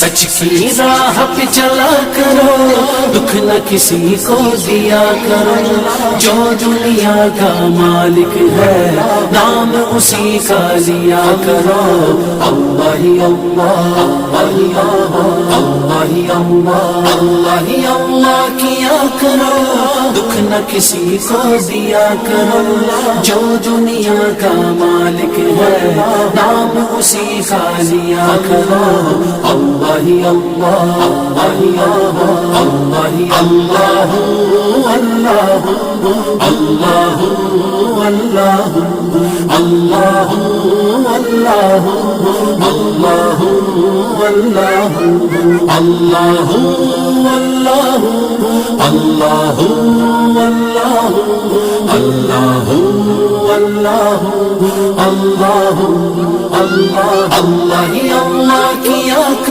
سچ کی راہ پہ چلا کرو، دکھ نہ کسی کو دیا کرو، جو دنیا کا مالک ہے نام اسی کا لیا کرو۔ اللہ ہی اللہ، اللہ اللہ ہی اللہ، اللہ ہی اللہ کیا کرو، دکھ نہ کسی کو دیا کرو، جو دنیا کا مالک ہے نام اسی کا لیا کرو۔ اللہ ہی اللہ، اللہ ہی اللہ، اللہ ہی اللہ، اللہ اللہ اللہ اللہ اللہ اللہ اللہ اللہ اللہ اللہ اللہ اللہ اللہ اللہ اللہ ہی اللہ کیا